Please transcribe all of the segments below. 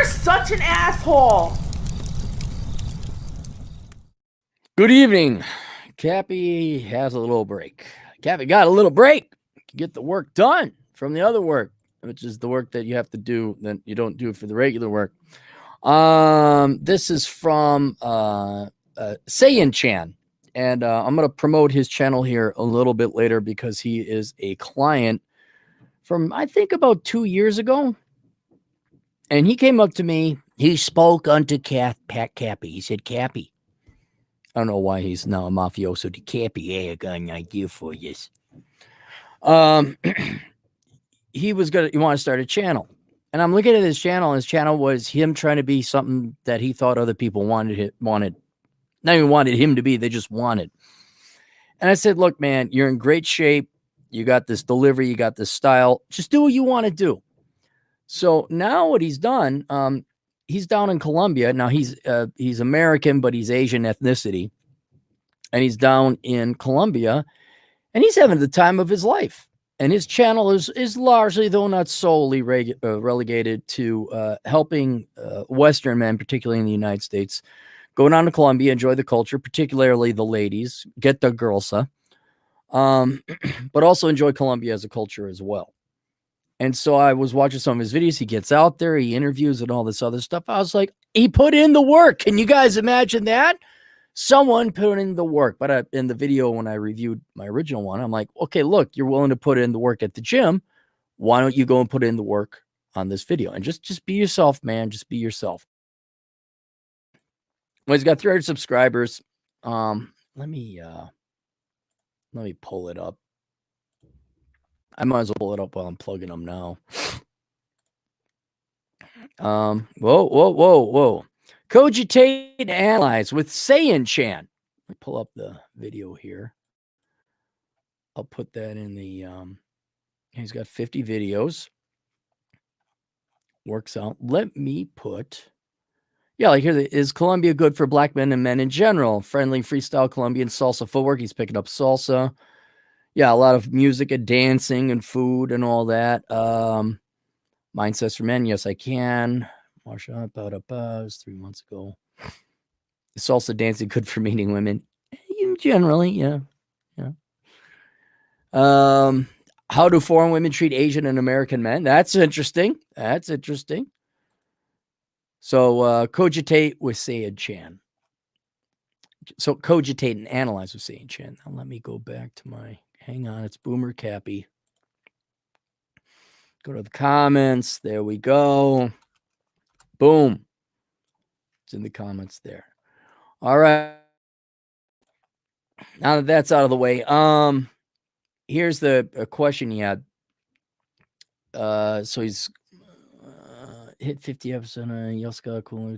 such an asshole. Good evening. Cappy has a little break. Cappy got a little break to get the work done from the other work, which is the work that you have to do that you don't do for the regular work. This is from Saiyan Chan, and I'm going to promote his channel here a little bit later because he is a client from, I think, about 2 years ago. And he came up to me. He spoke unto Pat Cappy. He said, Cappy, I don't know why he's now a mafioso di Cappy. Hey, I got an idea for you. He want to start a channel. And I'm looking at his channel, and his channel was him trying to be something that he thought other people not even wanted him to be, they just wanted. And I said, look, man, you're in great shape. You got this delivery, you got this style. Just do what you want to do. So now what he's done, he's down in Colombia. Now he's American, but he's Asian ethnicity. And he's down in Colombia, and he's having the time of his life. And his channel is largely, though not solely, relegated to helping Western men, particularly in the United States, go down to Colombia, enjoy the culture, particularly the ladies, get the girlsa, but also enjoy Colombia as a culture as well. And so I was watching some of his videos. He gets out there, he interviews and all this other stuff. I was like, he put in the work. Can you guys imagine that? Someone put in the work. But in the video, when I reviewed my original one, I'm like, okay, look, you're willing to put in the work at the gym. Why don't you go and put in the work on this video? And just be yourself, man. Just be yourself. Well, he's got 300 subscribers. Let me pull it up. I might as well pull it up while I'm plugging them now. Whoa. Cogitate and analyze with Saiyan Chan. Let me pull up the video here. I'll put that in the, he's got 50 videos. Works out. Let me put, yeah, like here, is Colombia good for black men and men in general? Friendly freestyle Colombian salsa footwork. He's picking up salsa. Yeah, a lot of music and dancing and food and all that. Mindsets for men. Yes, I can. Marsha, it was 3 months ago. Salsa dancing good for meeting women. Generally, yeah. How do foreign women treat Asian and American men? That's interesting. So cogitate with Saiyan Chan. So cogitate and analyze with Saiyan Chan. Now let me go back to my, hang on, it's Boomer Cappy. Go to the comments. There we go. Boom. It's in the comments there. All right. Now that that's out of the way, here's the question he had. So he's hit 50 episodes. Yoska, cool.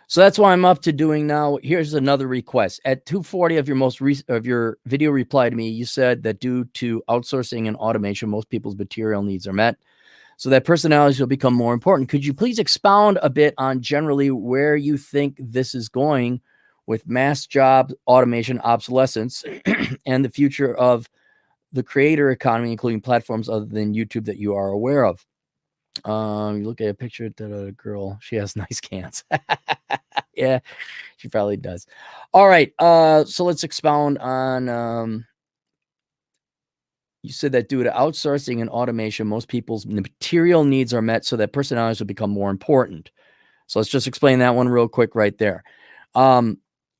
So that's what I'm up to doing now. Here's another request. At 240 of your video reply to me, you said that due to outsourcing and automation, most people's material needs are met, so that personalities will become more important. Could you please expound a bit on generally where you think this is going with mass job automation, obsolescence, and the future of the creator economy, including platforms other than YouTube that you are aware of? You look at a picture of a girl. She has nice cans. Yeah, she probably does. All right. So let's expound on, you said that due to outsourcing and automation, most people's material needs are met so that personalities will become more important. So let's just explain that one real quick right there.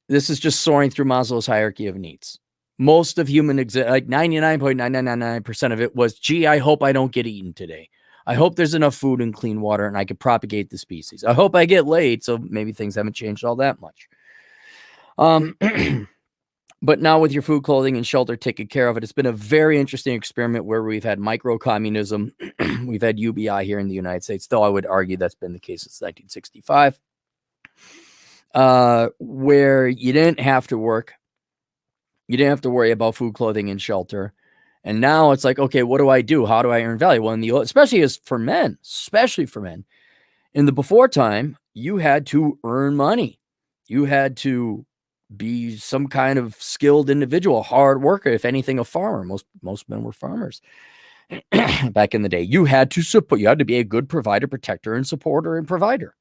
This is just soaring through Maslow's hierarchy of needs. Most of human like 99.9999% of it was, gee, I hope I don't get eaten today. I hope there's enough food and clean water and I could propagate the species. I hope I get laid, so maybe things haven't changed all that much. But now with your food, clothing, and shelter taken care of, it's been a very interesting experiment where we've had micro-communism. We've had UBI here in the United States, though I would argue that's been the case since 1965, where you didn't have to work. You didn't have to worry about food, clothing, and shelter. And now it's like, okay, what do I do? How do I earn value? Well, especially for men, in the before time, you had to earn money. You had to be some kind of skilled individual, hard worker, if anything, a farmer. Most men were farmers. Back in the day, you had to be a good provider, protector, and supporter and provider.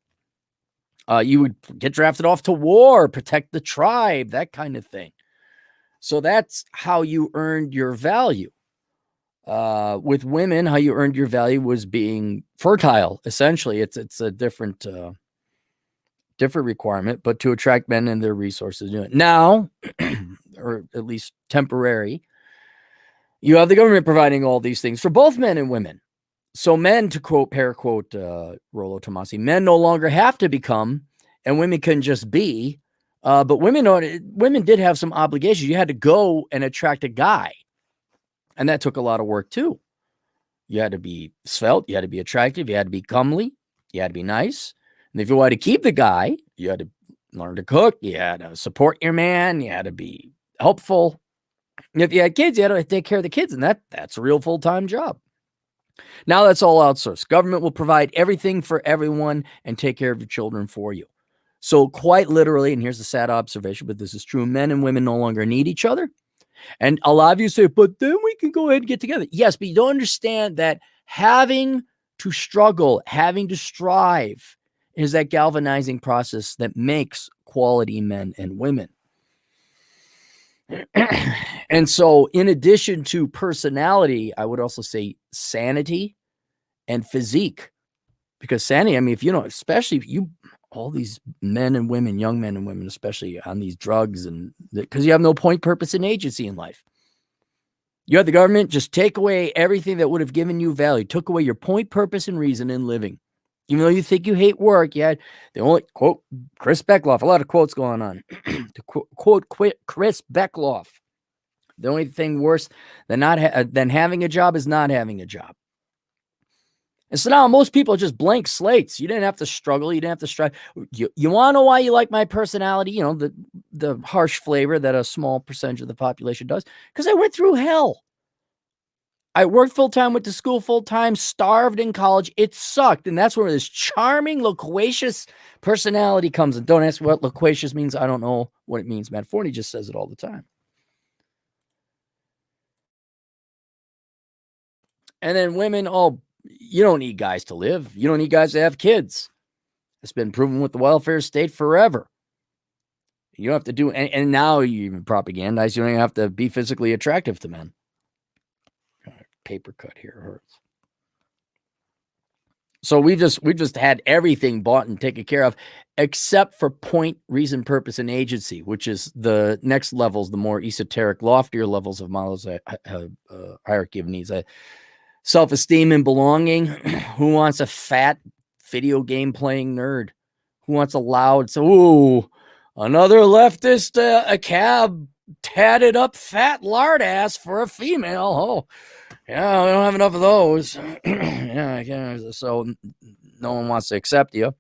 You would get drafted off to war, protect the tribe, that kind of thing. So that's how you earned your value. With women, how you earned your value was being fertile. Essentially, it's a different requirement, but to attract men and their resources. Now, or at least temporary, you have the government providing all these things for both men and women. So men, to quote, Rollo Tomasi, men no longer have to become, and women can just be. But women did have some obligations. You had to go and attract a guy, and that took a lot of work too. You had to be svelte, you had to be attractive, you had to be comely, you had to be nice. And if you wanted to keep the guy, you had to learn to cook, you had to support your man, you had to be helpful. And if you had kids, you had to take care of the kids, and that's a real full-time job. Now that's all outsourced. Government will provide everything for everyone and take care of your children for you. So quite literally, and here's a sad observation, but this is true, men and women no longer need each other. And a lot of you say, but then we can go ahead and get together. Yes, but you don't understand that having to struggle, having to strive is that galvanizing process that makes quality men and women. And so in addition to personality, I would also say sanity and physique. Because sanity, I mean, if you know, especially if you, all these men and women, young men and women, especially on these drugs, and because you have no point, purpose, and agency in life. You had the government just take away everything that would have given you value, took away your point, purpose, and reason in living. Even though you think you hate work, you had the only quote Chris Beckloff, a lot of quotes going on. To quote Chris Beckloff, the only thing worse than than having a job is not having a job. And so now most people are just blank slates. You didn't have to struggle. You didn't have to strive. You want to know why you like my personality? You know, the harsh flavor that a small percentage of the population does. Because I went through hell. I worked full-time, went to school full-time, starved in college. It sucked. And that's where this charming, loquacious personality comes in. Don't ask what loquacious means. I don't know what it means. Matt Forney just says it all the time. And then women, you don't need guys to live. You don't need guys to have kids. It's been proven with the welfare state forever. You don't have to do, and now you even propagandize, you don't even have to be physically attractive to men. Paper cut here hurts. So we've just had everything bought and taken care of, except for point, reason, purpose, and agency, which is the next levels, the more esoteric, loftier levels of Maslow's hierarchy of needs. Self-esteem and belonging. Who wants a fat video game playing nerd? Who wants a loud, another leftist, a cab tatted up fat lard ass for a female? Oh, yeah, we don't have enough of those. Yeah, so no one wants to accept you.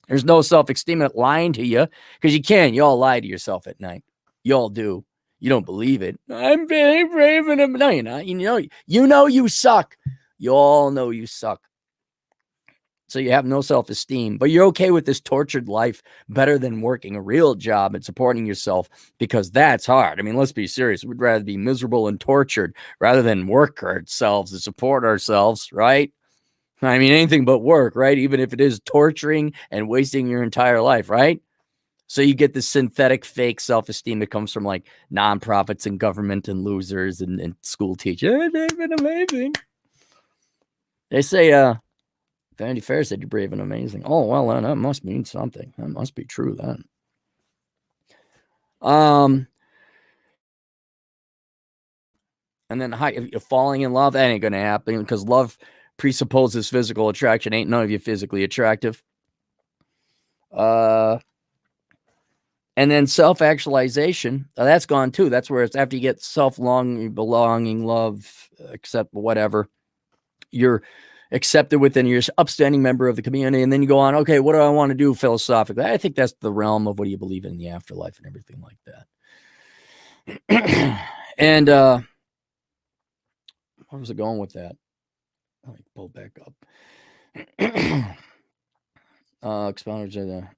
There's no self-esteem at lying to you, because you can. You all lie to yourself at night. You all do. You don't believe it. I'm very brave, and no, you're not. You know you suck. You all know you suck. So you have no self-esteem, but you're okay with this tortured life better than working a real job and supporting yourself, because that's hard. I mean, let's be serious. We'd rather be miserable and tortured rather than work ourselves and support ourselves, right? I mean, anything but work, right? Even if it is torturing and wasting your entire life, right? So you get this synthetic fake self-esteem that comes from like nonprofits and government and losers and school teachers. They've been amazing. They say, Vanity Fair said you're brave and amazing. Oh, well, that must mean something. That must be true then. And then if you're falling in love, that ain't going to happen, because love presupposes physical attraction. Ain't none of you physically attractive. And then self-actualization, that's gone too. That's where it's after you get self-longing, belonging, love, accept whatever, you're accepted within, you're an upstanding member of the community. And then you go on, okay, what do I want to do philosophically? I think that's the realm of what do you believe in the afterlife and everything like that. And where was it going with that? Let me pull back up. Expounders.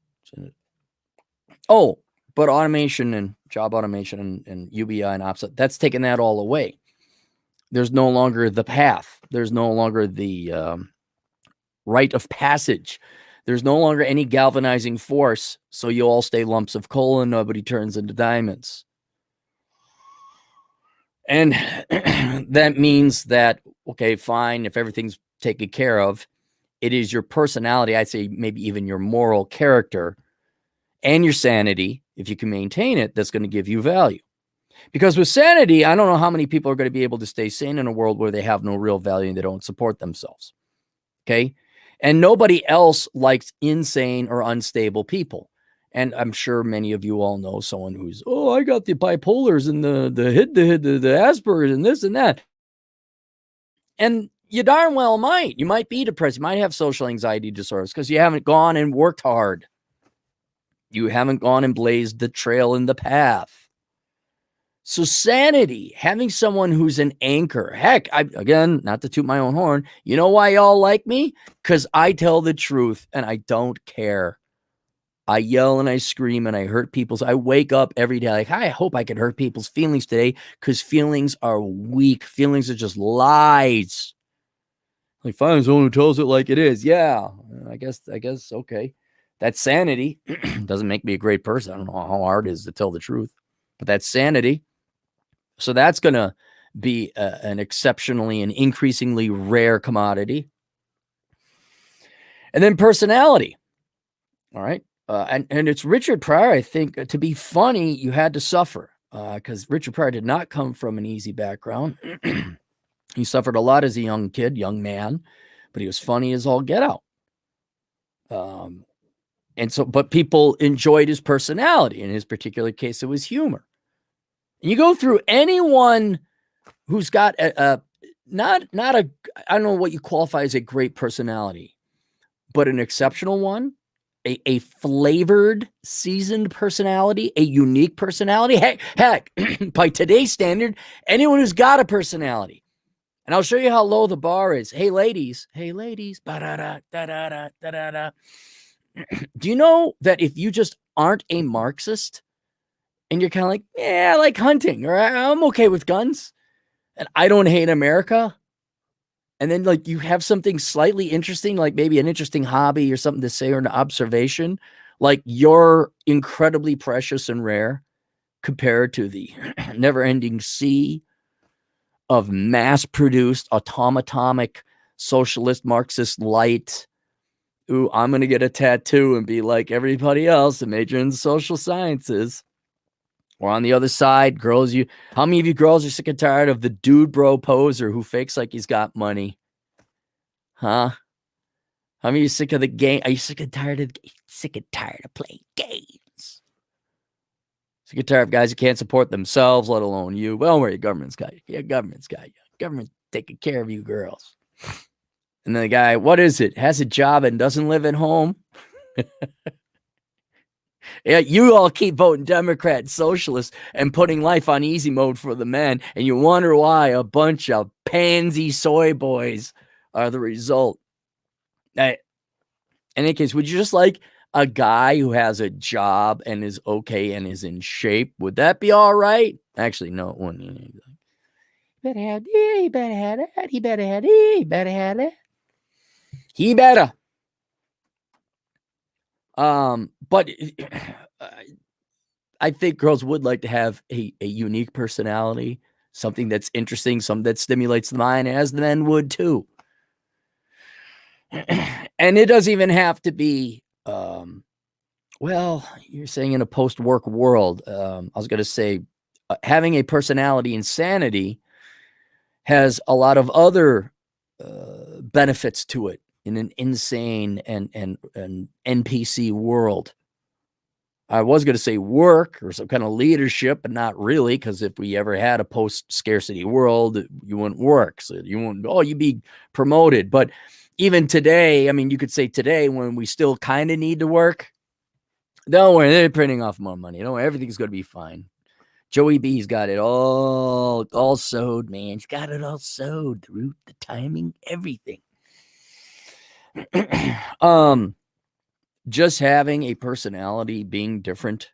But automation and job automation and UBI and OPSA, that's taken that all away. There's no longer the path. There's no longer the rite of passage. There's no longer any galvanizing force, so you all stay lumps of coal and nobody turns into diamonds. And that means that, okay, fine, if everything's taken care of, it is your personality, I'd say maybe even your moral character and your sanity, if you can maintain it, that's going to give you value. Because with sanity, I don't know how many people are going to be able to stay sane in a world where they have no real value and they don't support themselves. Okay. And nobody else likes insane or unstable people. And I'm sure many of you all know someone who's, oh, I got the bipolars and the Asperger's and this and that. And you darn well might. You might be depressed. You might have social anxiety disorders because you haven't gone and worked hard. You haven't gone and blazed the trail in the path. So sanity, having someone who's an anchor. Heck, again, not to toot my own horn, you know why y'all like me? Because I tell the truth and I don't care. I yell and I scream and I hurt people's. I wake up every day like, I hope I can hurt people's feelings today because feelings are weak. Feelings are just lies. Like, find someone who tells it like it is. Yeah, I guess, okay. That's sanity. Doesn't make me a great person. I don't know how hard it is to tell the truth, but that's sanity. So that's going to be an exceptionally and increasingly rare commodity. And then personality. All right. And it's Richard Pryor, I think, to be funny, you had to suffer because Richard Pryor did not come from an easy background. He suffered a lot as a young kid, young man, but he was funny as all get out. And so, but people enjoyed his personality. In his particular case, it was humor. And you go through anyone who's got not a, I don't know what you qualify as a great personality, but an exceptional one, a flavored, seasoned personality, a unique personality. Heck, by today's standard, anyone who's got a personality. And I'll show you how low the bar is. Hey, ladies, ba-da-da, da-da-da, da-da-da. Do you know that if you just aren't a Marxist and you're kind of like, yeah, I like hunting or I'm okay with guns and I don't hate America. And then like you have something slightly interesting, like maybe an interesting hobby or something to say or an observation, like you're incredibly precious and rare compared to the never ending sea of mass produced automatomic socialist Marxist light. Ooh, I'm going to get a tattoo and be like everybody else and major in the social sciences. Or on the other side, girls, how many of you girls are sick and tired of the dude bro poser who fakes like he's got money? Huh? How many of you sick of the game? Are you sick and tired of playing games? Sick and tired of guys who can't support themselves, let alone you. Well, don't worry, government's got you. Yeah, government's got you. Government's taking care of you girls. And then the guy, what is it? Has a job and doesn't live at home. Yeah, you all keep voting Democrat and socialist and putting life on easy mode for the men. And you wonder why a bunch of pansy soy boys are the result. In any case, would you just like a guy who has a job and is okay and is in shape? Would that be all right? Actually, no, it wouldn't. Better have it. He better have it. He better have it. He better have it. He better. But I think girls would like to have a unique personality, something that's interesting, something that stimulates the mind, as the men would too. And it doesn't even have to be, well, you're saying in a post-work world. I was going to say having a personality insanity has a lot of other benefits to it in an insane and NPC world. I was going to say work or some kind of leadership, but not really, because if we ever had a post-scarcity world, you wouldn't work. So you wouldn't, you'd be promoted. But even today, I mean, you could say today when we still kind of need to work, don't worry, they're printing off more money. Don't worry, everything's going to be fine. Joey B's got it all sewed, man. He's got it all sewed, the root, the timing, everything. Just having a personality being different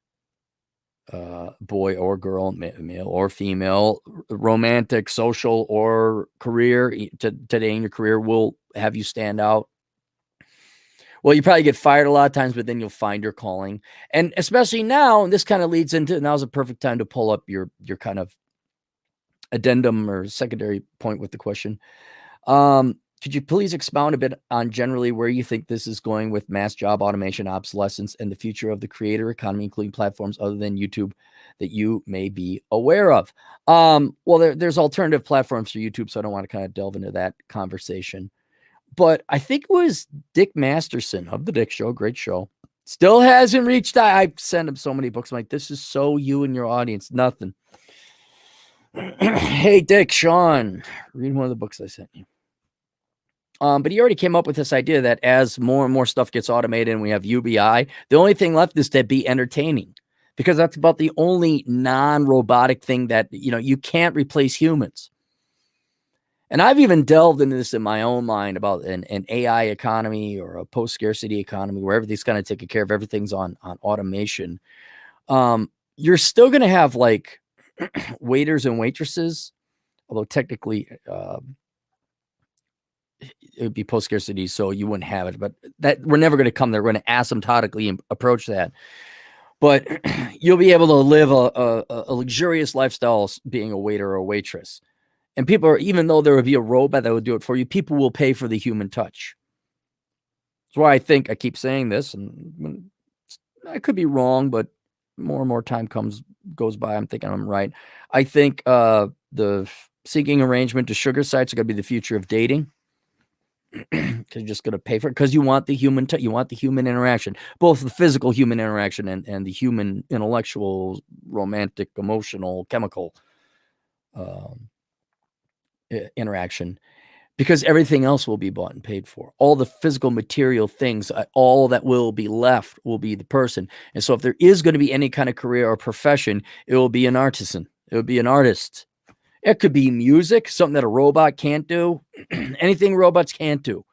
boy or girl, male or female, romantic, social, or career today in your career will have you stand out. Well, you probably get fired a lot of times, but then you'll find your calling. And especially now, and this kind of leads into, now's a perfect time to pull up your kind of addendum or secondary point with the question. Could you please expound a bit on generally where you think this is going with mass job automation, obsolescence, and the future of the creator economy, including platforms other than YouTube that you may be aware of? Well, there's alternative platforms for YouTube, so I don't want to kind of delve into that conversation. But I think it was Dick Masterson of The Dick Show, great show. Still hasn't reached out. I sent him so many books. I'm like, this is so you and your audience. Nothing. Hey, Dick, Sean, read one of the books I sent you. But he already came up with this idea that as more and more stuff gets automated and we have UBI, the only thing left is to be entertaining, because that's about the only non-robotic thing that, you can't replace humans. And I've even delved into this in my own mind about an AI economy or a post-scarcity economy where everything's kind of taken care of, everything's on automation. You're still going to have like waiters and waitresses, although technically it would be post-scarcity, so you wouldn't have it. But that we're never going to come there. We're going to asymptotically approach that. But you'll be able to live a luxurious lifestyle being a waiter or a waitress. And people are, even though there would be a robot that would do it for you, people will pay for the human touch. That's why I keep saying this, and I could be wrong, but more and more time goes by, I'm thinking I'm right. I think the seeking arrangement to sugar sites are going to be the future of dating. Because you're just going to pay for it because you want the human you want the human interaction, both the physical human interaction and the human intellectual, romantic, emotional, chemical interaction, because everything else will be bought and paid for. All the physical material things, all that will be left will be the person. And so if there is going to be any kind of career or profession, it will be an artisan. It would be an artist. It could be music, something that a robot can't do. Anything robots can't do.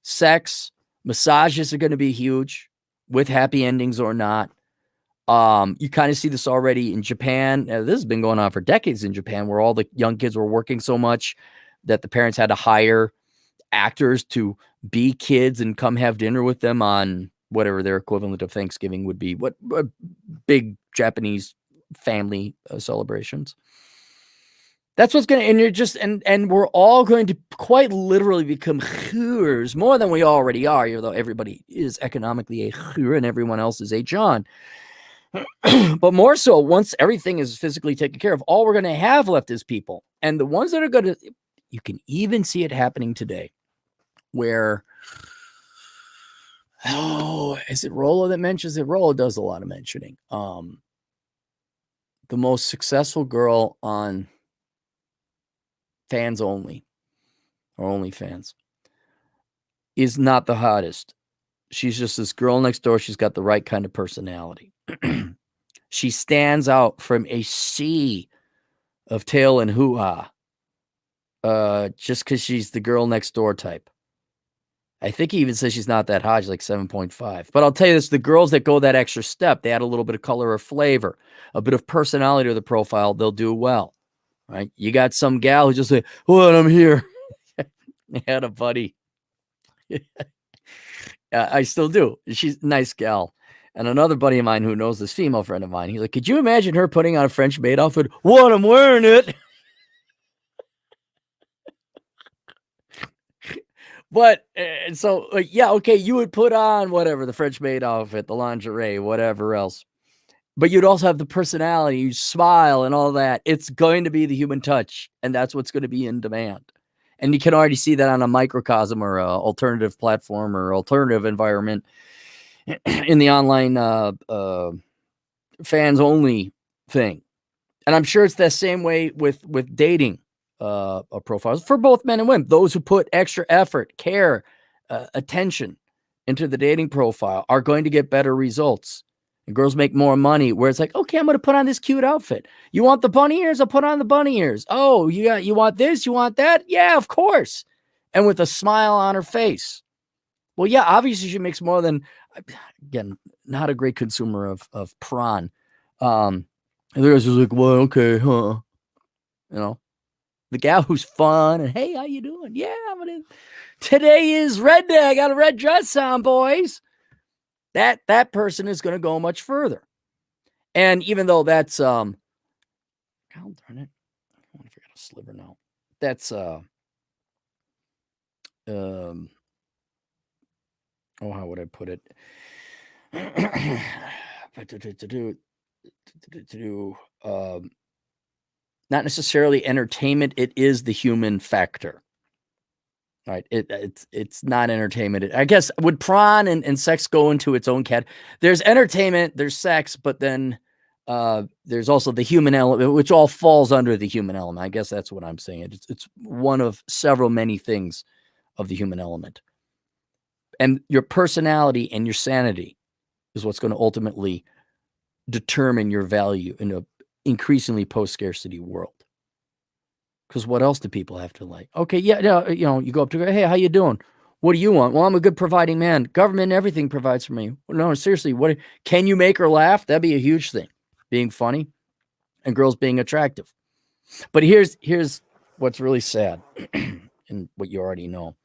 Sex, massages are going to be huge, with happy endings or not. You kind of see this already in Japan. This has been going on for decades in Japan, where all the young kids were working so much that the parents had to hire actors to be kids and come have dinner with them on whatever their equivalent of Thanksgiving would be. What big Japanese family celebrations. That's what's going to, and you're just, and we're all going to quite literally become churs, more than we already are, even though everybody is economically a chur and everyone else is a John. But more so, once everything is physically taken care of, all we're going to have left is people. And the ones that are going to, you can even see it happening today, where, is it Rollo that mentions it? Rollo does a lot of mentioning. The most successful girl on Fans Only, or OnlyFans, is not the hottest. She's just this girl next door. She's got the right kind of personality. She stands out from a sea of tail and hoo-ha, just because she's the girl next door type. I think he even says she's not that hot. She's like 7.5. But I'll tell you this, the girls that go that extra step, they add a little bit of color or flavor, a bit of personality to the profile, they'll do well. Right? You got some gal who just say, "What, I'm here." I had a buddy. I still do. She's a nice gal. And another buddy of mine who knows this female friend of mine, he's like, "Could you imagine her putting on a French maid outfit?" "What, I'm wearing it." But so, yeah, okay, you would put on whatever, the French maid outfit, the lingerie, whatever else. But you'd also have the personality, you smile and all that. It's going to be the human touch, and that's what's going to be in demand. And you can already see that on a microcosm or a alternative platform or alternative environment in the online fans only thing. And I'm sure it's the same way with dating profiles for both men and women. Those who put extra effort, care, attention into the dating profile are going to get better results. And girls make more money, where it's like, okay, I'm going to put on this cute outfit. You want the bunny ears? I'll put on the bunny ears. Oh, you want this? You want that? Yeah, of course. And with a smile on her face. Well, yeah, obviously she makes more than, again, not a great consumer of prawn. And the guy's just like, well, okay, huh? You know, the gal who's fun and hey, how you doing? Yeah, today is red day. I got a red dress on, boys. That person is going to go much further. And even though that's God darn it, I want to forget a sliver now. That's how would I put it? But not necessarily entertainment. It is the human factor. Right. It's not entertainment. I guess would prawn and sex go into its own cat? There's entertainment, there's sex, but then there's also the human element, which all falls under the human element. I guess that's what I'm saying. It's one of several many things of the human element. And your personality and your sanity is what's going to ultimately determine your value in a increasingly post-scarcity world. Because what else do people have to like? Okay, yeah, you go up to her, hey, how you doing? What do you want? Well, I'm a good providing man. Government, everything provides for me. Well, no, seriously, what can you make her laugh? That'd be a huge thing. Being funny and girls being attractive. But here's what's really sad and what you already know.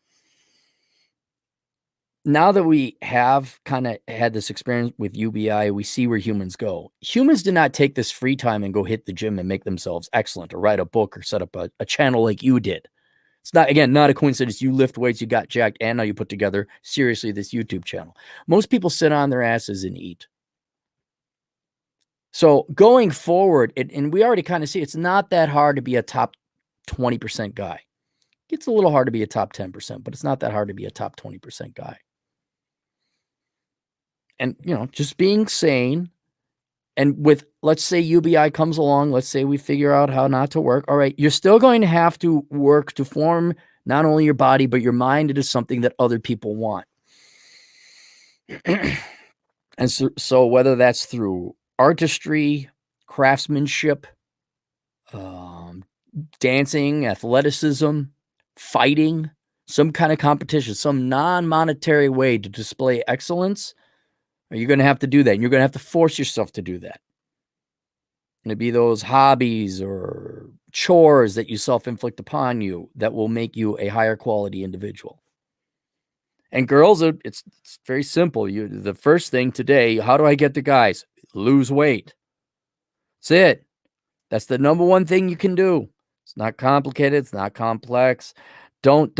Now that we have kind of had this experience with UBI, we see where humans go. Humans did not take this free time and go hit the gym and make themselves excellent or write a book or set up a channel like you did. It's not, again, not a coincidence. You lift weights, you got jacked, and now you put together, seriously, this YouTube channel. Most people sit on their asses and eat. So going forward, and we already kind of see it's not that hard to be a top 20% guy. It's a little hard to be a top 10%, but it's not that hard to be a top 20% guy. And, just being sane. And with, let's say UBI comes along, let's say we figure out how not to work. All right, you're still going to have to work to form not only your body, but your mind into something that other people want. And so whether that's through artistry, craftsmanship, dancing, athleticism, fighting, some kind of competition, some non-monetary way to display excellence, you're going to have to do that. And you're going to have to force yourself to do that. And it'd be those hobbies or chores that you self-inflict upon you that will make you a higher quality individual. And girls, it's very simple. The first thing today, how do I get the guys? Lose weight. That's it. That's the number one thing you can do. It's not complicated. It's not complex. Don't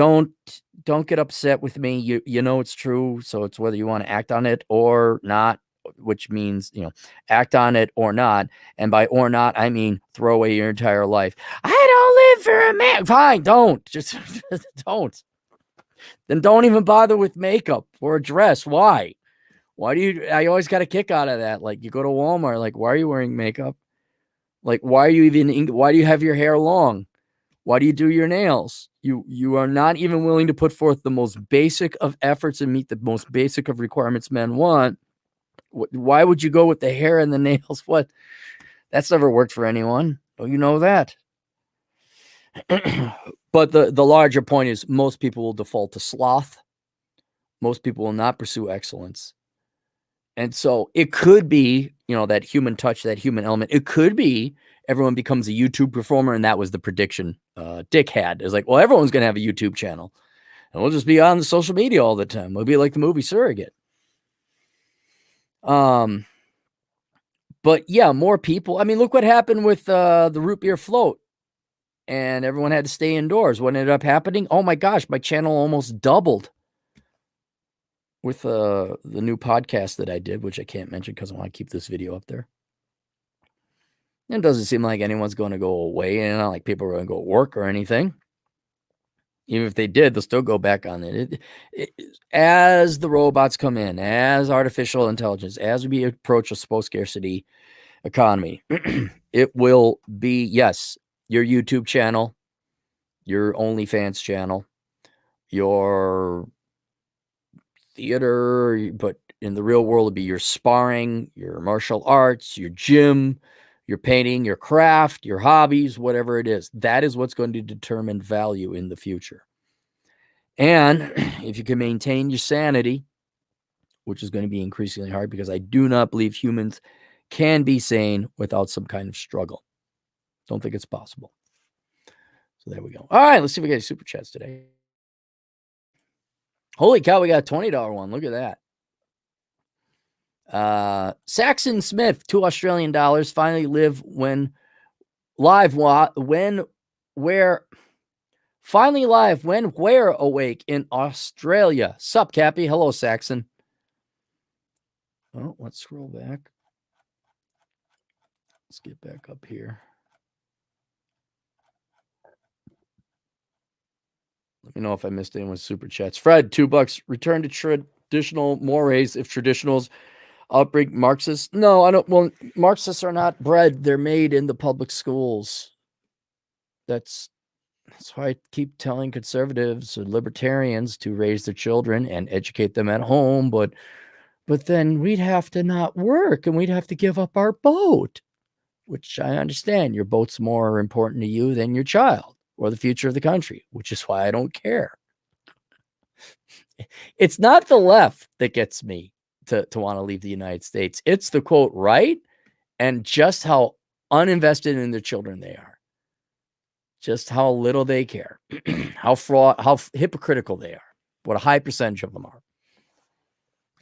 get upset with me. You know it's true. So it's whether you want to act on it or not, which means, act on it or not. And by or not, I mean throw away your entire life. I don't live for a man. Fine, don't. Just don't. Then don't even bother with makeup or a dress. Why? I always got a kick out of that. Like you go to Walmart, like, why are you wearing makeup? Like, why do you have your hair long? Why do you do your nails? You are not even willing to put forth the most basic of efforts and meet the most basic of requirements men want. Why would you go with the hair and the nails? What? That's never worked for anyone. Oh, you know that. But the larger point is most people will default to sloth. Most people will not pursue excellence. And so it could be, that human touch, that human element. It could be everyone becomes a YouTube performer, and that was the prediction Dick had. It's like, well, everyone's going to have a YouTube channel, and we'll just be on the social media all the time. We'll be like the movie Surrogate. But yeah, more people. I mean, look what happened with the root beer float, and everyone had to stay indoors. What ended up happening? Oh my gosh, my channel almost doubled with the new podcast that I did, which I can't mention because I want to keep this video up there. It doesn't seem like anyone's going to go away, and not like people are going to go work or anything. Even if they did, they'll still go back on it. As the robots come in, as artificial intelligence, as we approach a post-scarcity economy, it will be, yes, your YouTube channel, your OnlyFans channel, your theater, but in the real world, it'd be your sparring, your martial arts, your gym, your painting, your craft, your hobbies, whatever it is. That is what's going to determine value in the future. And if you can maintain your sanity, which is going to be increasingly hard because I do not believe humans can be sane without some kind of struggle. Don't think it's possible. So there we go. All right, let's see if we get super chats today. Holy cow, we got a $20 one. Look at that. Saxon Smith, $2 Australian. Finally live when live when where finally live when where awake in Australia. Sup, Cappy? Hello, Saxon. Oh, let's scroll back. Let's get back up here. Let me know if I missed anyone's super chats. Fred, $2. Return to traditional mores if traditionals outbreak Marxists. No, I don't. Well, Marxists are not bred. They're made in the public schools. That's why I keep telling conservatives and libertarians to raise their children and educate them at home. But then we'd have to not work and we'd have to give up our boat, which I understand. Your boat's more important to you than your child or the future of the country, which is why I don't care. It's not the left that gets me to want to leave the United States. It's the quote right and just how uninvested in their children they are. Just how little they care, how hypocritical they are, what a high percentage of them are.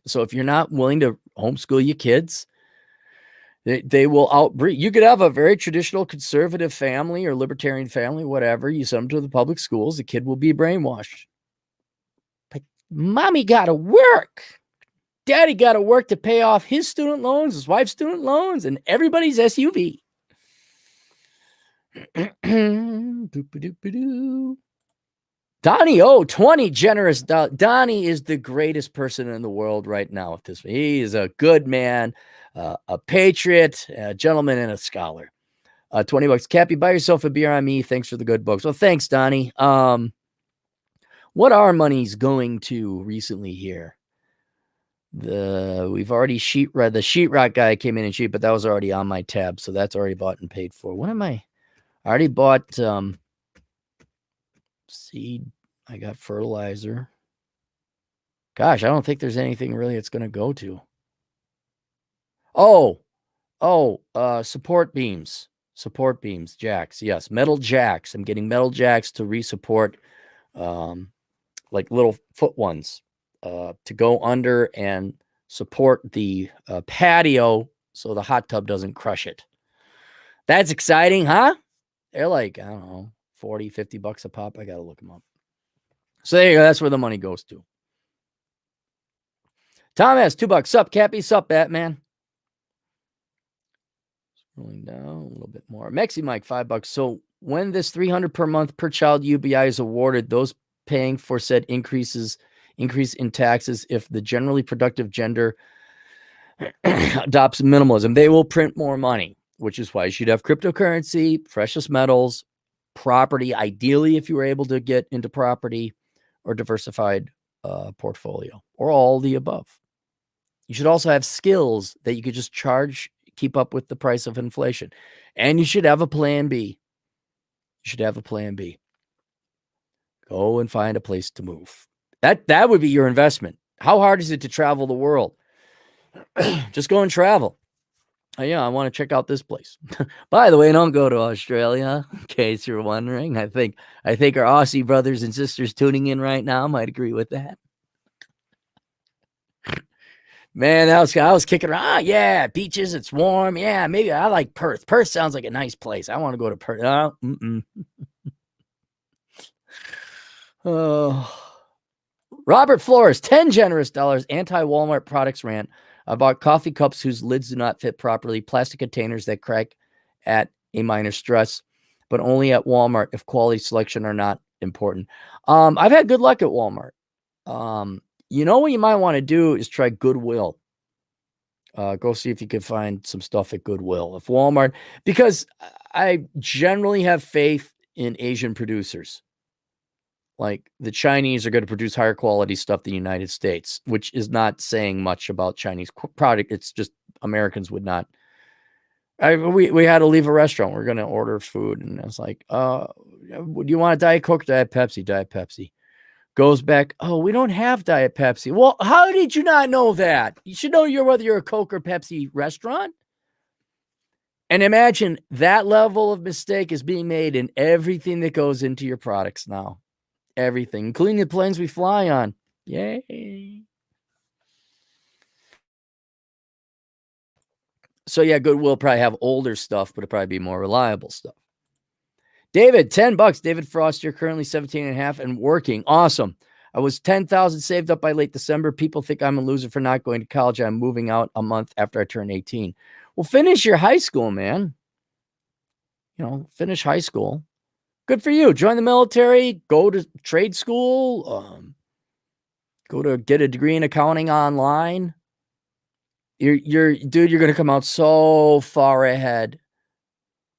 So if you're not willing to homeschool your kids, they will outbreed. You could have a very traditional conservative family or libertarian family, whatever. You send them to the public schools, the kid will be brainwashed. But mommy got to work. Daddy got to work to pay off his student loans, his wife's student loans, and everybody's SUV. Donnie, 20 generous. Donnie is the greatest person in the world right now. He is a good man, a patriot, a gentleman, and a scholar. $20. Cappy, buy yourself a beer on me. Thanks for the good books. Well, thanks, Donnie. What our money's going to recently here? We've already read the sheetrock guy came in and cheap, but that was already on my tab, so that's already bought and paid for. What am I already bought seed. I got fertilizer. Gosh, I don't think there's anything really it's going to go to. Support beams. Support beams, jacks. Yes, metal jacks. I'm getting metal jacks to resupport like little foot ones to go under and support the patio so the hot tub doesn't crush it. That's exciting, huh? They're like, I don't know, 40, $50 a pop. I got to look them up. So there you go. That's where the money goes to. Tom has $2. Sup, Cappy? Sup, Batman? Rolling down a little bit more. Mexi Mike, $5. So when this $300 per month per child UBI is awarded, those paying for said increase in taxes, if the generally productive gender adopts minimalism, they will print more money, which is why you should have cryptocurrency, precious metals, property, ideally if you were able to get into property or diversified portfolio or all the above. You should also have skills that you could just charge, keep up with the price of inflation. And you should have a plan B. You should have a plan B. Go and find a place to move. That would be your investment. How hard is it to travel the world? Just go and travel. Yeah, I want to check out this place. By the way, don't go to Australia, in case you're wondering. I think our Aussie brothers and sisters tuning in right now might agree with that. Man, I was kicking around. Yeah, beaches, it's warm. Yeah, maybe I like Perth. Perth sounds like a nice place. I want to go to Perth. Robert Flores, 10 generous dollars. Anti-Walmart products rant about coffee cups whose lids do not fit properly, plastic containers that crack at a minor stress, but only at Walmart if quality selection are not important. I've had good luck at Walmart. You know what you might want to do is try Goodwill. Go see if you can find some stuff at Goodwill. If Walmart, because I generally have faith in Asian producers. Like the Chinese are going to produce higher quality stuff than the United States, which is not saying much about Chinese product. It's just Americans would not. We had to leave a restaurant. We're going to order food. And I was like, do you want a Diet Coke? Diet Pepsi, Diet Pepsi. Goes back, oh, we don't have Diet Pepsi. Well, how did you not know that? You should know whether you're a Coke or Pepsi restaurant. And imagine that level of mistake is being made in everything that goes into your products now. Everything, including the planes we fly on. Yay. So yeah, Goodwill probably have older stuff, but it'll probably be more reliable stuff. David, $10. David Frost, you're currently 17 and a half and working. Awesome. I was 10,000 saved up by late December. People think I'm a loser for not going to college. I'm moving out a month after I turn 18. Well, finish your high school, man. Finish high school. Good for you. Join the military, go to trade school, go to get a degree in accounting online. You're going to come out so far ahead.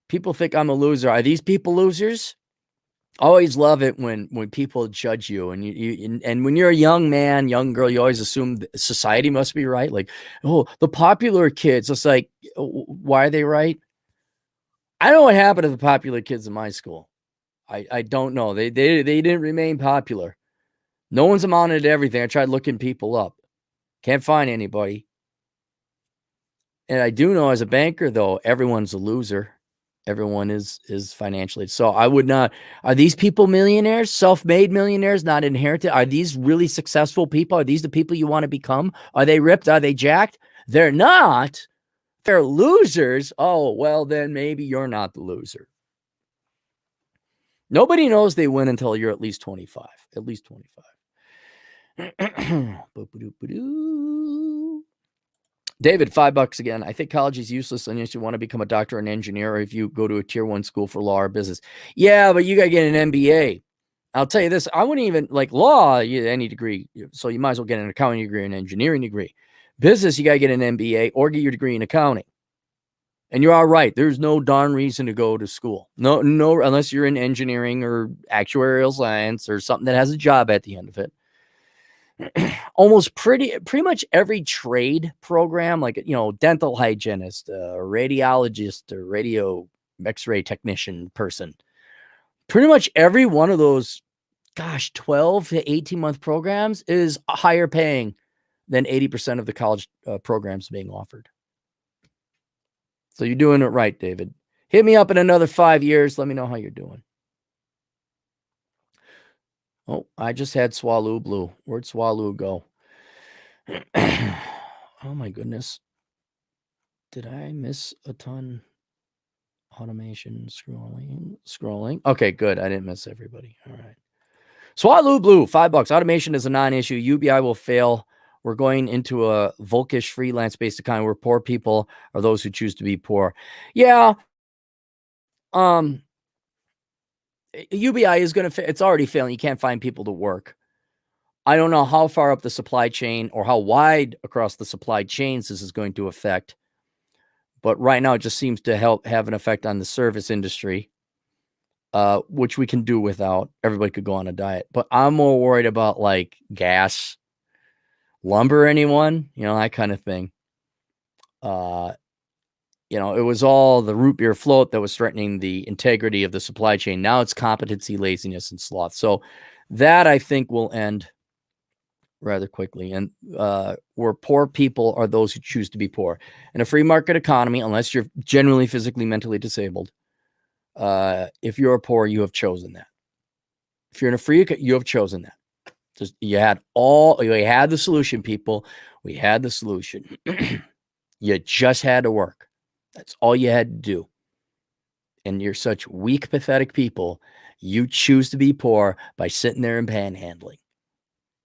People think I'm a loser. Are these people losers? Always love it when people judge you, and when you're a young man, young girl, you always assume society must be right. Like, oh, the popular kids. It's like, why are they right? I know what happened to the popular kids in my school. I don't know. They didn't remain popular. No one's amounted to everything. I tried looking people up. Can't find anybody. And I do know as a banker, though, everyone's a loser. Everyone is financially. So I would not. Are these people millionaires, self-made millionaires, not inherited? Are these really successful people? Are these the people you want to become? Are they ripped? Are they jacked? They're not. They're losers. Oh, well, then maybe you're not the loser. Nobody knows they win until you're at least 25. At least 25. David, $5 again. I think college is useless unless you want to become a doctor or an engineer, or if you go to a tier 1 school for law or business. Yeah, but you got to get an MBA. I'll tell you this. I wouldn't even like law, any degree. So you might as well get an accounting degree, an engineering degree. Business, you got to get an MBA or get your degree in accounting. And you're all right. There's no darn reason to go to school. No, unless you're in engineering or actuarial science or something that has a job at the end of it. Almost pretty much every trade program, like, dental hygienist, radiologist, or radio x-ray technician person, pretty much every one of those, 12 to 18 month programs is higher paying than 80% of the college programs being offered. So you're doing it right, David. Hit me up in another 5 years. Let me know how you're doing. Oh, I just had Swallow Blue. Where'd Swallow go? Oh my goodness. Did I miss a ton? Automation, scrolling. Okay, good. I didn't miss everybody. All right. Swallow Blue, $5. Automation is a non-issue. UBI will fail. We're going into a Volkish freelance-based economy where poor people are those who choose to be poor. Yeah. UBI is going to, it's already failing. You can't find people to work. I don't know how far up the supply chain or how wide across the supply chains this is going to affect. But right now it just seems to have an effect on the service industry, which we can do without. Everybody could go on a diet. But I'm more worried about like gas, lumber, anyone, that kind of thing. It was all the root beer float that was threatening the integrity of the supply chain. Now it's competency, laziness, and sloth. So that I think will end rather quickly. And where poor people are those who choose to be poor. In a free market economy, unless you're genuinely physically, mentally disabled, if you're poor, you have chosen that. If you're in a free, you have chosen that. You had the solution, people. We had the solution. You just had to work. That's all you had to do. And you're such weak, pathetic people. You choose to be poor by sitting there and panhandling.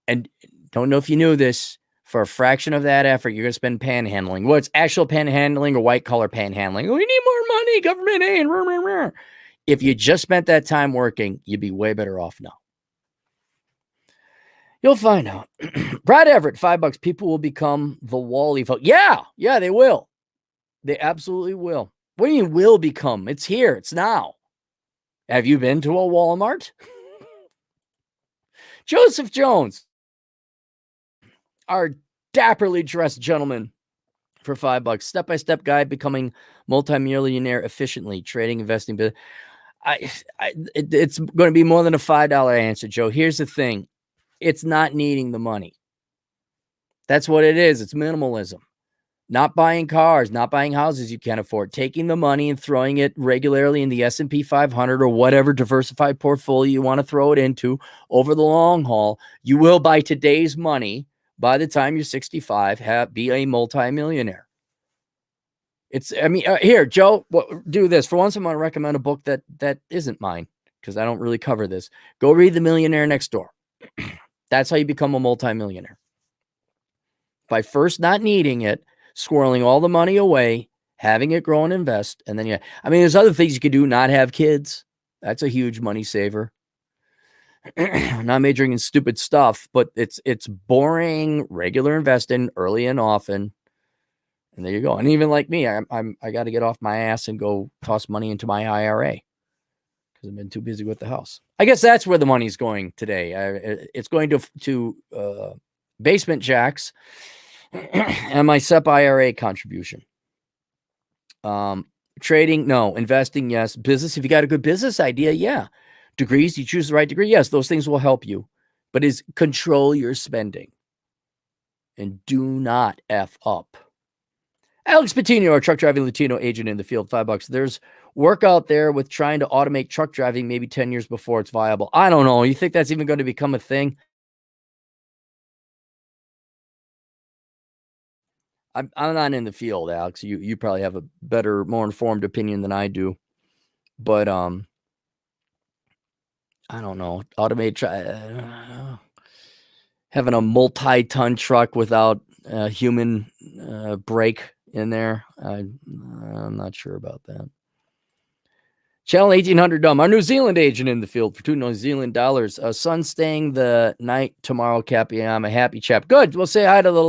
And don't know if you knew this, for a fraction of that effort, you're going to spend panhandling. What's actual panhandling or white collar panhandling? We need more money, government aid. If you just spent that time working, you'd be way better off now. You'll find out. Brad Everett, $5. People will become the Wall-E folk. Yeah, they will. They absolutely will. What do you mean will become? It's here. It's now. Have you been to a Walmart? Joseph Jones, our dapperly dressed gentleman, for $5. Step-by-step guide becoming multimillionaire efficiently, trading, investing. But it's going to be more than a $5 answer, Joe. Here's the thing. It's not needing the money. That's what it is. It's minimalism. Not buying cars, not buying houses you can't afford, taking the money and throwing it regularly in the S&P 500 or whatever diversified portfolio you want to throw it into over the long haul. You will, by today's money, by the time you're 65, be a multimillionaire. Here, Joe, do this. For once, I'm going to recommend a book that isn't mine because I don't really cover this. Go read The Millionaire Next Door. That's how you become a multimillionaire. By first not needing it, squirreling all the money away, having it grow and invest. And then, there's other things you could do, not have kids. That's a huge money saver. Not majoring in stupid stuff, but it's boring, regular investing early and often. And there you go. And even like me, I got to get off my ass and go toss money into my IRA because I've been too busy with the house. I guess that's where the money's going today. It's going to basement jacks and my SEP IRA contribution. Trading, no. Investing, yes. Business, if you got a good business idea, yeah. Degrees, you choose the right degree, yes. Those things will help you. But control your spending. And do not F up. Alex Patino, our truck driving Latino agent in the field, $5. There's work out there with trying to automate truck driving maybe 10 years before it's viable. I don't know. You think that's even going to become a thing? I'm not in the field, Alex. You probably have a better, more informed opinion than I do. But I don't know. Automate having a multi-ton truck without a human brake in there. I'm not sure about that. Channel 1800 Dumb, our New Zealand agent in the field for $2 New Zealand dollars. Son staying the night tomorrow, Cappy. I'm a happy chap. Good. We'll say hi to the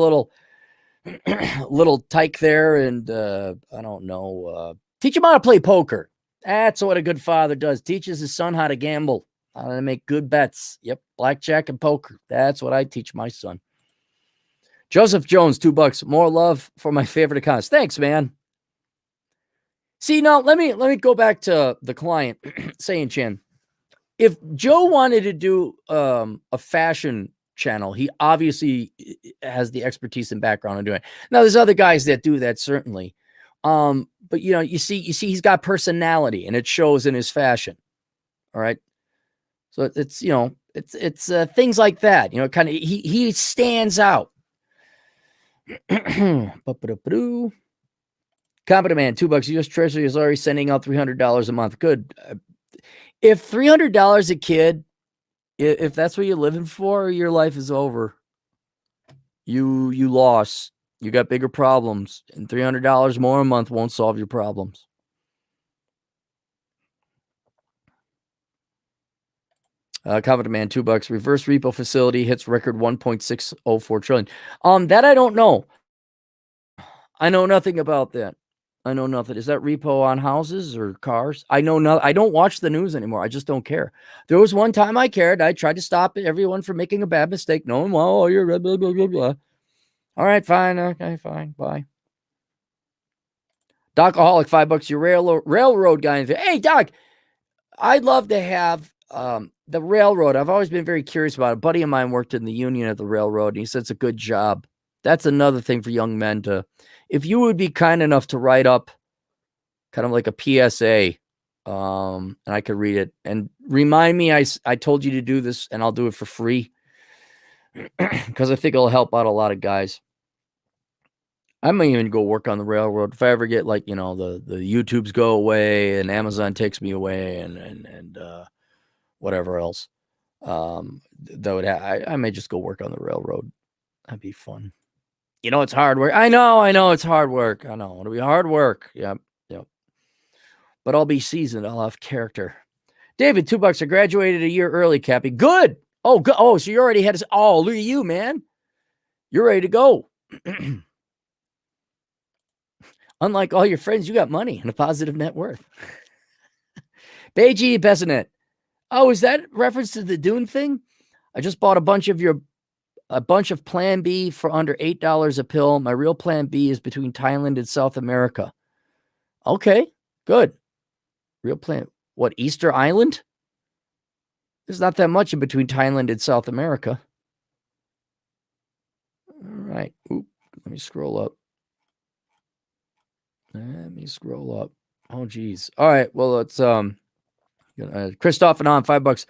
little tyke there, and I don't know. Teach him how to play poker. That's what a good father does. Teaches his son how to gamble, how to make good bets. Yep, blackjack and poker. That's what I teach my son. Joseph Jones, $2. More love for my favorite accounts. Thanks, man. See, now let me go back to the client saying, Chan, if Joe wanted to do a fashion channel, he obviously has the expertise and background in doing it. Now, there's other guys that do that, certainly. But you see he's got personality and it shows in his fashion. All right. So it's things like that, kind of he stands out. Competent man, $2. U.S. Treasury is already sending out $300 a month. Good. If $300 a kid, if that's what you're living for, your life is over. You lost. You got bigger problems, and $300 more a month won't solve your problems. Competent man, $2. Reverse repo facility hits record 1.604 trillion. That I don't know. I know nothing about that. I know nothing. Is that repo on houses or cars? I know no. I don't watch the news anymore. I just don't care. There was one time I cared. I tried to stop everyone from making a bad mistake. No, well, you're blah, blah, blah, blah. All right, fine. Okay, fine. Bye. Docaholic, $5. Your railroad guy. Hey, Doc, I'd love to have the railroad. I've always been very curious about it. A buddy of mine worked in the union at the railroad, and he said it's a good job. That's another thing for young men to, if you would be kind enough to write up kind of like a PSA, and I could read it and remind me I told you to do this, and I'll do it for free because I think it'll help out a lot of guys. I might even go work on the railroad if I ever get the YouTubes go away and Amazon takes me away and whatever else. I may just go work on the railroad. That'd be fun. It's hard work. I know it's hard work. I know it'll be hard work. Yep. But I'll be seasoned. I'll have character. David, $2. I graduated a year early, Cappy. Good. Oh, good. Oh, so you already had look at you, man. You're ready to go. Unlike all your friends, you got money and a positive net worth. Beiji Bezanet. Oh, is that reference to the Dune thing? I just bought a bunch of Plan B for under $8 a pill. My real Plan B is between Thailand and South America. Okay, good. Real plan. What, Easter Island? There's not that much in between Thailand and South America. All right. Oop, let me scroll up. Let me scroll up. Oh, geez. All right. Well, it's Christoph and on $5.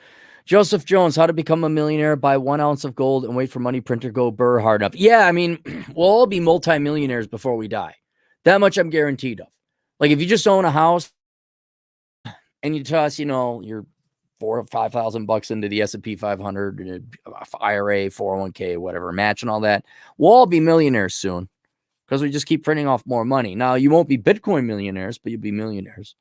Joseph Jones, how to become a millionaire: buy 1 ounce of gold and wait for money printer go burr hard enough. Yeah, I mean, we'll all be multimillionaires before we die. That much I'm guaranteed of. Like if you just own a house and you toss, your $4,000 or $5,000 into the S&P 500, IRA, 401k, whatever, match and all that, we'll all be millionaires soon because we just keep printing off more money. Now, you won't be Bitcoin millionaires, but you'll be millionaires.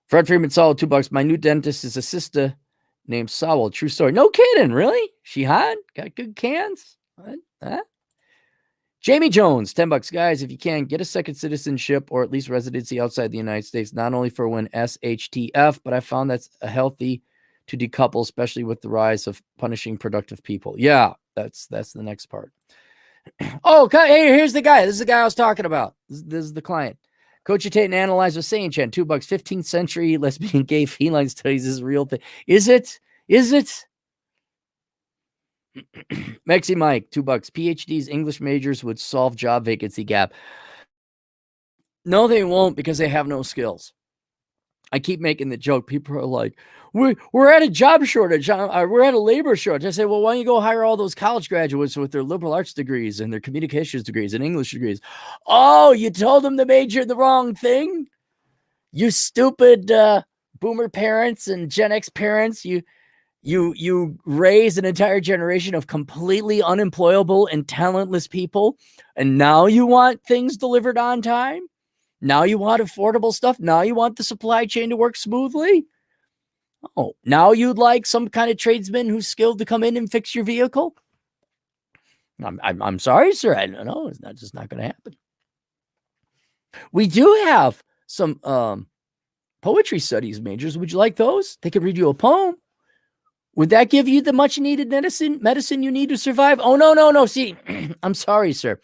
Fred Freeman, solid $2. My new dentist is a sister named Sowell. True story. No kidding, really? She hot? Got good cans? What? Huh? Jamie Jones, $10. Guys, if you can, get a second citizenship or at least residency outside the United States, not only for when SHTF, but I found that's a healthy to decouple, especially with the rise of punishing productive people. Yeah, that's the next part. Oh, hey, here's the guy. This is the guy I was talking about. This is the client. Cogitate and analyze with Saiyan Chen, $2. 15th century lesbian gay feline studies is a real thing. Is it? Is it? Mexi Mike, $2. PhDs, English majors would solve job vacancy gap. No, they won't, because they have no skills. I keep making the joke. People are like, we're at a job shortage. We're at a labor shortage. I say, well, why don't you go hire all those college graduates with their liberal arts degrees and their communications degrees and English degrees? Oh, you told them to major in the wrong thing? You stupid boomer parents and Gen X parents. You raised an entire generation of completely unemployable and talentless people, and now you want things delivered on time? Now you want affordable stuff? Now you want the supply chain to work smoothly? Oh, now you'd like some kind of tradesman who's skilled to come in and fix your vehicle? I'm sorry, sir. I don't know. It's just not going to happen. We do have some poetry studies majors. Would you like those? They could read you a poem. Would that give you the much needed medicine you need to survive? Oh, no. See, I'm sorry, sir.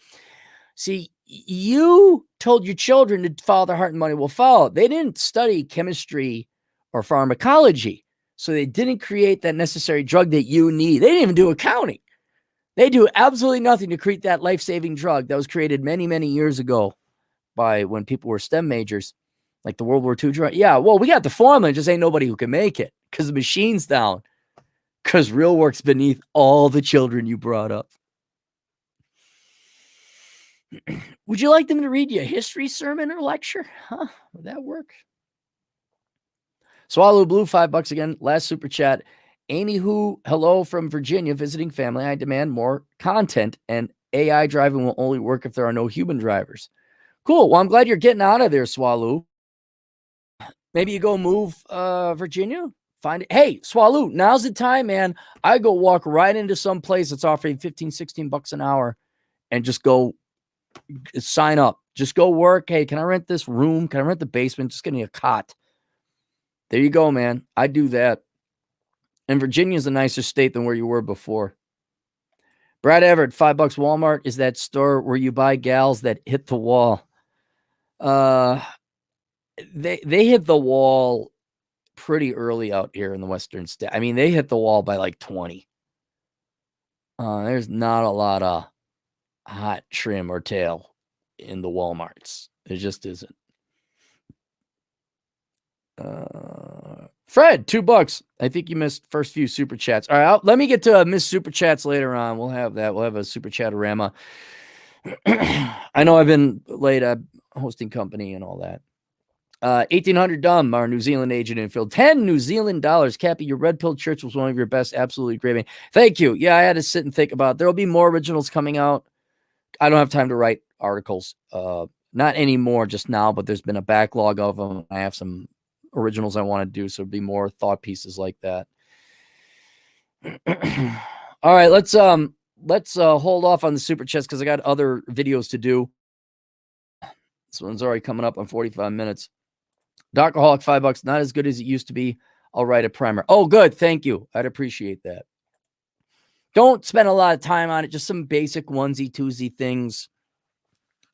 See, you told your children to follow their heart and money will follow. They didn't study chemistry or pharmacology, so they didn't create that necessary drug that you need. They didn't even do accounting. They do absolutely nothing to create that life-saving drug that was created many, many years ago by when people were STEM majors, like the World War II drug. Yeah, well, we got the formula, just ain't nobody who can make it because the machine's down, because real work's beneath all the children you brought up. Would you like them to read you a history sermon or lecture? Huh? Would that work? Swallow Blue, $5 again. Last super chat. Anywho, hello from Virginia, visiting family. I demand more content, and AI driving will only work if there are no human drivers. Cool. Well, I'm glad you're getting out of there, Swallow. Maybe you go move Virginia. Find it. Hey, Swallow, now's the time, man. I go walk right into some place that's offering $15-16 an hour and just go sign up. Just go work. Hey, can I rent this room? Can I rent the basement? Just give me a cot. There you go, man. I do that. And Virginia's a nicer state than where you were before. Brad Everett, $5. Walmart is that store where you buy gals that hit the wall. They hit the wall pretty early out here in the Western state. I mean, they hit the wall by like 20. There's not a lot of hot trim or tail in the Walmarts. It just isn't. Fred, $2. I think you missed first few super chats. All right, let me get to missed super chats later on. We'll have that. We'll have a super chatorama. I know I've been late hosting company and all that. 1800 Dumb, our New Zealand agent in field. 10 New Zealand dollars. Cappy, your red pill church was one of your best. Absolutely great. Thank you. Yeah, I had to sit and think about it. There'll be more originals coming out. I don't have time to write articles. Not anymore just now, but there's been a backlog of them. I have some originals I want to do, so it'll be more thought pieces like that. All right, let's hold off on the super chats because I got other videos to do. This one's already coming up on 45 minutes. Docaholic, $5. Not as good as it used to be. I'll write a primer. Oh, good. Thank you. I'd appreciate that. Don't spend a lot of time on it. Just some basic onesie, twosie things.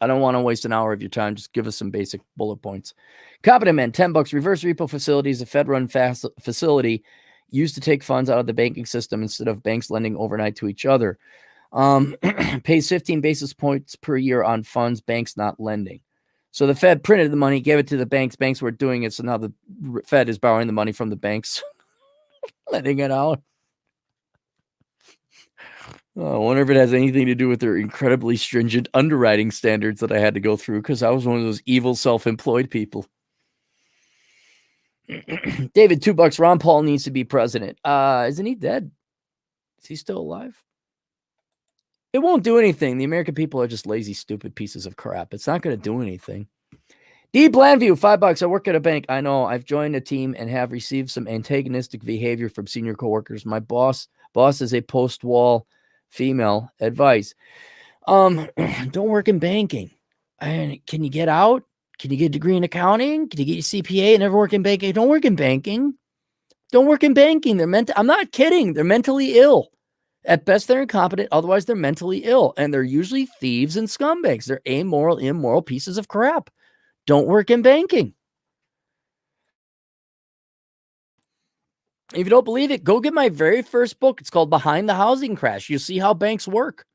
I don't want to waste an hour of your time. Just give us some basic bullet points. Competent Man, $10. Reverse repo facility is a Fed-run facility used to take funds out of the banking system instead of banks lending overnight to each other. Pays 15 basis points per year on funds, banks not lending. So the Fed printed the money, gave it to the banks. Banks were doing it. So now the Fed is borrowing the money from the banks, letting it out. I wonder if it has anything to do with their incredibly stringent underwriting standards that I had to go through because I was one of those evil self-employed people. David, $2. Ron Paul needs to be president. Isn't he dead? Is he still alive? It won't do anything. The American people are just lazy, stupid pieces of crap. It's not going to do anything. D. Blandview, $5. I work at a bank. I know. I've joined a team and have received some antagonistic behavior from senior coworkers. My boss is a post-wall female. Advice. Don't work in banking. And can you get out? Can you get a degree in accounting? Can you get your CPA and never work in banking? Don't work in banking. Don't work in banking. I'm not kidding. They're mentally ill. At best, they're incompetent. Otherwise, they're mentally ill. And they're usually thieves and scumbags. They're amoral, immoral pieces of crap. Don't work in banking. If you don't believe it, go get my very first book. It's called Behind the Housing Crash. You'll see how banks work.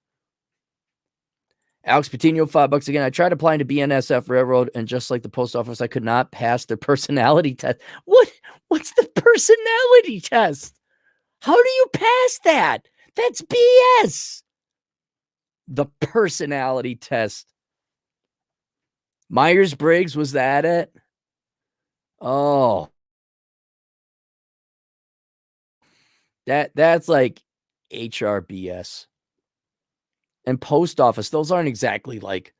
Alex Patino, $5 again. I tried applying to BNSF Railroad, and just like the post office, I could not pass their personality test. What's the personality test? How do you pass that? That's BS. The personality test. Myers-Briggs, was that it? Oh. That's like HRBS. And post office, those aren't exactly like,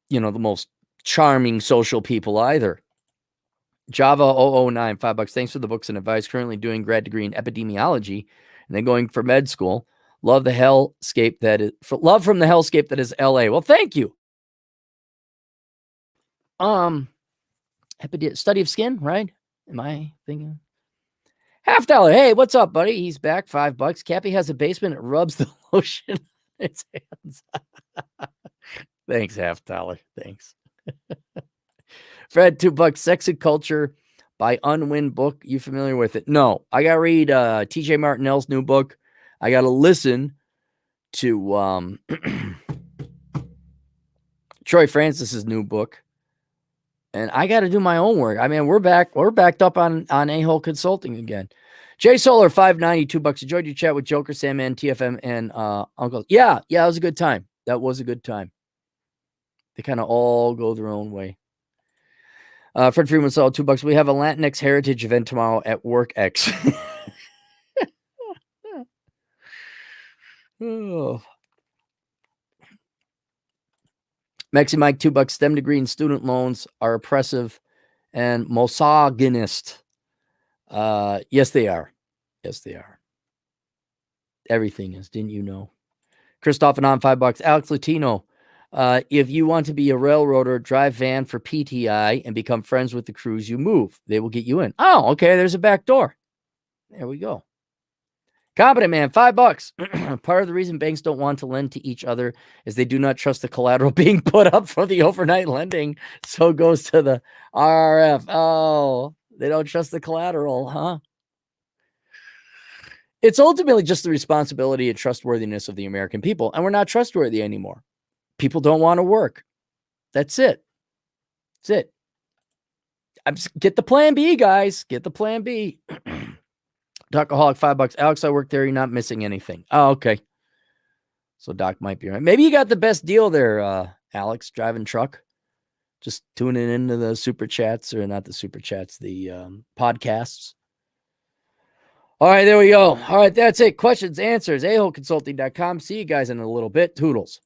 the most charming social people either. Java 009, $5. Thanks for the books and advice. Currently doing grad degree in epidemiology and then going for med school. Love the hellscape love from the hellscape that is LA. Well, thank you. Study of skin, right? Am I thinking? $50. Hey, what's up, buddy? He's back. $5. Cappy has a basement. It rubs the lotion on its hands. Thanks, $50. Thanks. Fred, $2. Sex and Culture by Unwin book. You familiar with it? No. I got to read TJ Martinell's new book. I got to listen to Troy Francis's new book. And I got to do my own work. I mean, we're backed up on A-Hole Consulting again. Jay Solar, $5.90, $2. Enjoyed your chat with Joker, Sandman, TFM, and Uncle. Yeah, that was a good time. That was a good time. They kind of all go their own way. Fred Freeman saw $2. We have a Latinx heritage event tomorrow at WorkX. Oh. Mexi Mike, $2. STEM degree and student loans are oppressive and misogynist. Yes, they are. Yes, they are. Everything is. Didn't you know? Christoph and on $5. Alex Latino. If you want to be a railroader, drive van for PTI and become friends with the crews you move. They will get you in. Oh, okay. There's a back door. There we go. Competent man, $5. Part of the reason banks don't want to lend to each other is they do not trust the collateral being put up for the overnight lending. So it goes to the RRF. Oh, they don't trust the collateral, huh? It's ultimately just the responsibility and trustworthiness of the American people. And we're not trustworthy anymore. People don't want to work. That's it. That's it. Get the plan B, guys. Get the plan B. Docaholic, $5. Alex, I work there. You're not missing anything. Oh, okay. So Doc might be right. Maybe you got the best deal there, Alex, driving truck. Just tuning into the super chats, or not the super chats, the podcasts. All right, there we go. All right, that's it. Questions, answers, aholeconsulting.com. See you guys in a little bit. Toodles.